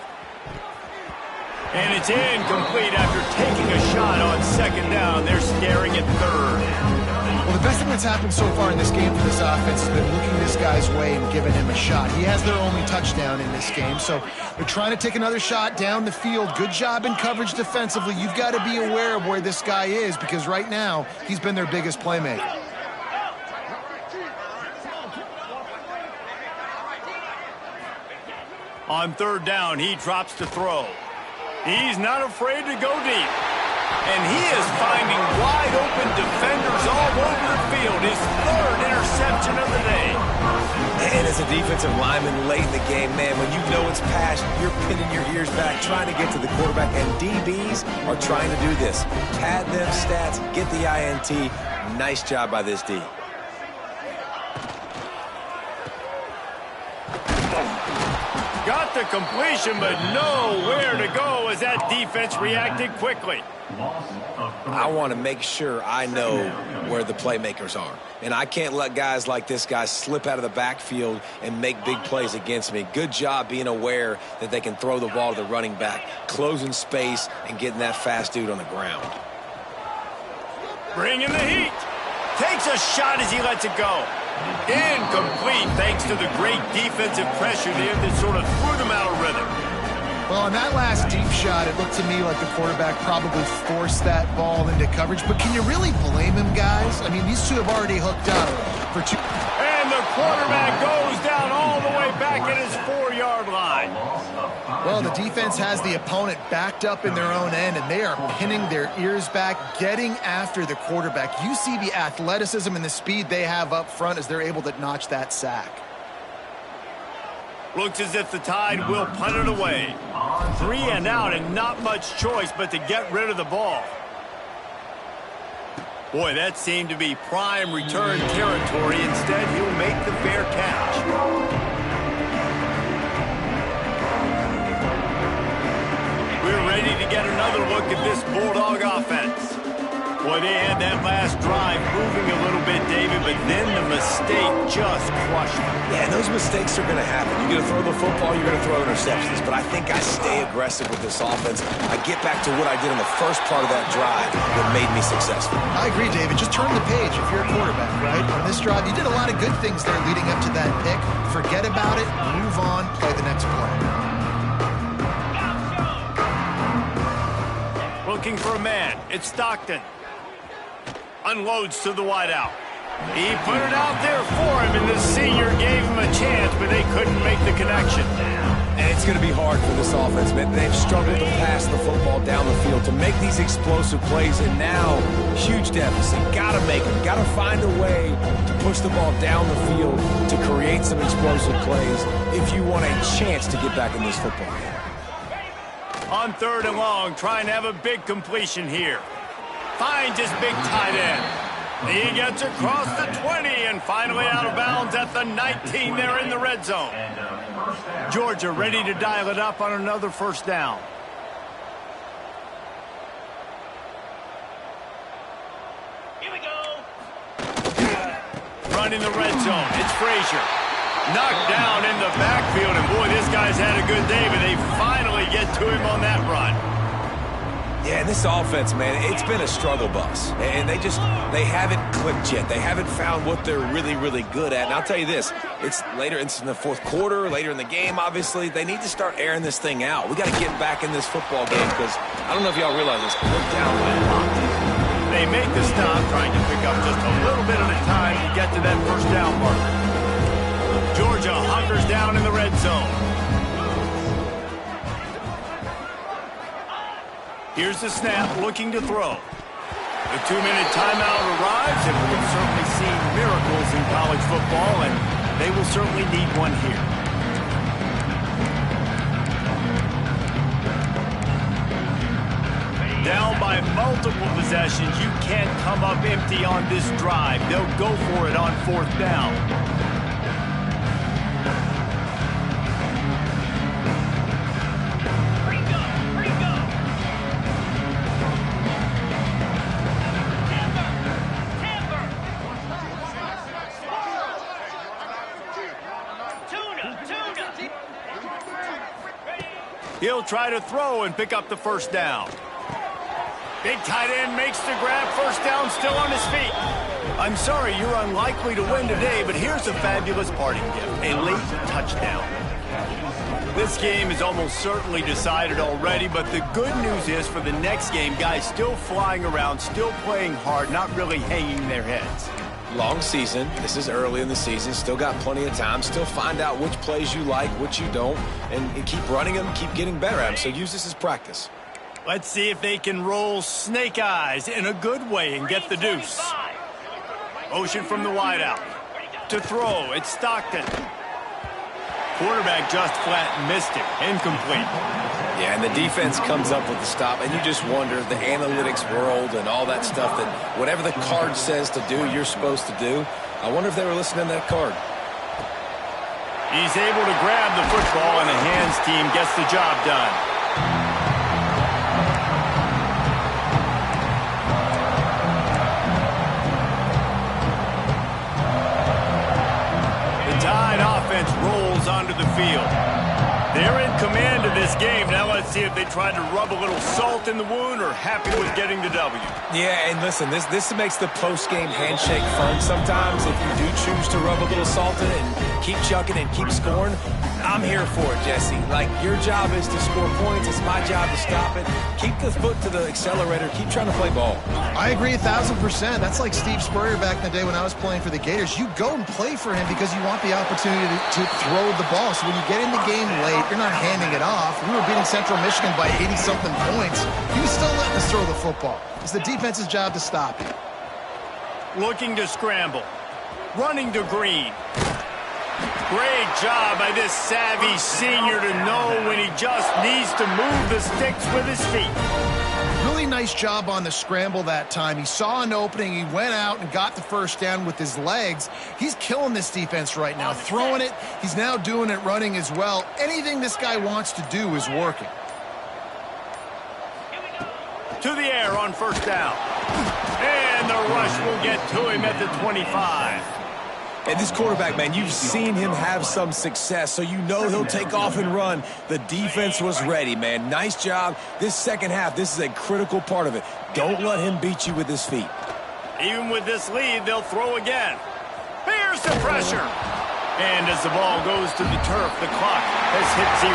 S1: And it's incomplete after taking a shot on 2nd down. They're staring at 3rd.
S2: Well, the best thing that's happened so far in this game for this offense has been looking this guy's way and giving him a shot. He has their only touchdown in this game, so they're trying to take another shot down the field. Good job in coverage defensively. You've got to be aware of where this guy is because right now he's been their biggest playmaker.
S1: On 3rd down, he drops to throw. He's not afraid to go deep. And he is finding wide open defenders all over the field. His 3rd interception of the day.
S3: And as a defensive lineman late in the game, man, when you know it's pass, you're pinning your ears back, trying to get to the quarterback. And DBs are trying to do this. Pad them stats, get the INT. Nice job by this D.
S1: Got the completion, but nowhere to go as that defense reacted quickly.
S3: I want to make sure I know where the playmakers are. And I can't let guys like this guy slip out of the backfield and make big plays against me. Good job being aware that they can throw the ball to the running back, closing space, and getting that fast dude on the ground.
S1: Bringing the heat. Takes a shot as he lets it go. Incomplete thanks to the great defensive pressure there that sort of threw them out of rhythm.
S2: Well, on that last deep shot, it looked to me like the quarterback probably forced that ball into coverage. But can you really blame him, guys? I mean, these two have already hooked up for 2.
S1: And the quarterback goes down all the way back at his 4-yard line.
S2: Well, the defense has the opponent backed up in their own end, and they are pinning their ears back, getting after the quarterback. You see the athleticism and the speed they have up front as they're able to notch that sack.
S1: Looks as if the Tide will punt it away. 3 and out and not much choice but to get rid of the ball. Boy, that seemed to be prime return territory. Instead, he'll make the fair catch. We're ready to get another look at this Bulldog offense. Boy, they had that last drive moving a little bit, David, but then the mistake just crushed them.
S3: Yeah, and those mistakes are going to happen. You're going to throw the football, you're going to throw interceptions. But I think I stay aggressive with this offense. I get back to what I did in the first part of that drive that made me successful.
S2: I agree, David. Just turn the page if you're a quarterback, right? On this drive, you did a lot of good things there leading up to that pick. Forget about it, move on, play the next play.
S1: Looking for a man. It's Stockton. Unloads to the wideout. He put it out there for him, and the senior gave him a chance, but they couldn't make the connection.
S3: And it's going to be hard for this offense, man. They've struggled to pass the football down the field to make these explosive plays, and now huge deficit. Got to make them. Got to find a way to push the ball down the field to create some explosive plays if you want a chance to get back in this football game.
S1: On 3rd and long, trying to have a big completion here. Finds his big tight end. He gets across the 20 and finally out of bounds at the 19 there in the red zone. Georgia ready to dial it up on another first down.
S6: Here we go.
S1: Running the red zone. It's Frazier. Knocked down in the backfield, and boy, this guy's had a good day, but they finally get to him on that run.
S3: Yeah, and this offense, man, it's been a struggle bus. And they haven't clicked yet. They haven't found what they're really, really good at. And I'll tell you this, it's in the fourth quarter, later in the game, obviously. They need to start airing this thing out. We got to get back in this football game because I don't know if y'all realize this, but we're down by a lot.
S1: They make the stop, trying to pick up just a little bit at a time to get to that first down marker. Georgia hunkers down in the red zone. Here's the snap, looking to throw. The 2-minute timeout arrives, and we've certainly seen miracles in college football, and they will certainly need one here. Down by multiple possessions, you can't come up empty on this drive. They'll go for it on 4th down. He'll try to throw and pick up the first down. Big tight end makes the grab. First down, still on his feet. I'm sorry, you're unlikely to win today, but here's a fabulous parting gift, a late touchdown. This game is almost certainly decided already, but the good news is for the next game, guys still flying around, still playing hard, not really hanging their heads.
S3: Long season. This is early in the season. Still got plenty of time. Still find out which plays you like, which you don't, and keep running them, keep getting better at them. So use this as practice.
S1: Let's see if they can roll snake eyes in a good way and get the deuce. Motion from the wideout. To throw, it's Stockton. Quarterback just flat missed it. Incomplete.
S3: Yeah, and the defense comes up with the stop, and you just wonder, the analytics world and all that stuff, that whatever the card says to do, you're supposed to do. I wonder if they were listening to that card.
S1: He's able to grab the football, and the hands team gets the job done. The Tide offense rolls onto the field. They're in command of this game. Now let's see if they try to rub a little salt in the wound or happy with getting the W.
S3: Yeah, and listen, this makes the post-game handshake fun sometimes. If you do choose to rub a little salt in it and keep chucking and keep scoring, I'm here for it, Jesse. Like, your job is to score points. It's my job to stop it. Keep the foot to the accelerator. Keep trying to play ball.
S2: I agree 1,000%. That's like Steve Spurrier back in the day when I was playing for the Gators. You go and play for him because you want the opportunity to throw the ball. So when you get in the game late, you're not handing it off. We were beating Central Michigan by 80-something points. He was still letting us throw the football. It's the defense's job to stop it.
S1: Looking to scramble. Running to Green. Great job by this savvy senior to know when he just needs to move the sticks with his feet.
S2: Really nice job on the scramble that time. He saw an opening. He went out and got the first down with his legs. He's killing this defense right now. Throwing it. He's now doing it running as well. Anything this guy wants to do is working.
S1: To the air on first down. And the rush will get to him at the 25.
S3: And this quarterback, man, you've seen him have some success, so you know he'll take off and run. The defense was ready, man. Nice job. This second half, this is a critical part of it. Don't let him beat you with his feet.
S1: Even with this lead, they'll throw again. Here's the pressure. And as the ball goes to the turf, the clock has hit 0.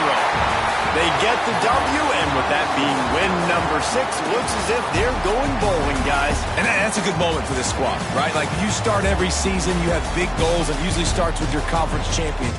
S1: They get the W, and with that being win number 6, looks as if they're going bowling, guys.
S3: And that's a good moment for this squad, right? Like, you start every season, you have big goals, and usually starts with your conference champion.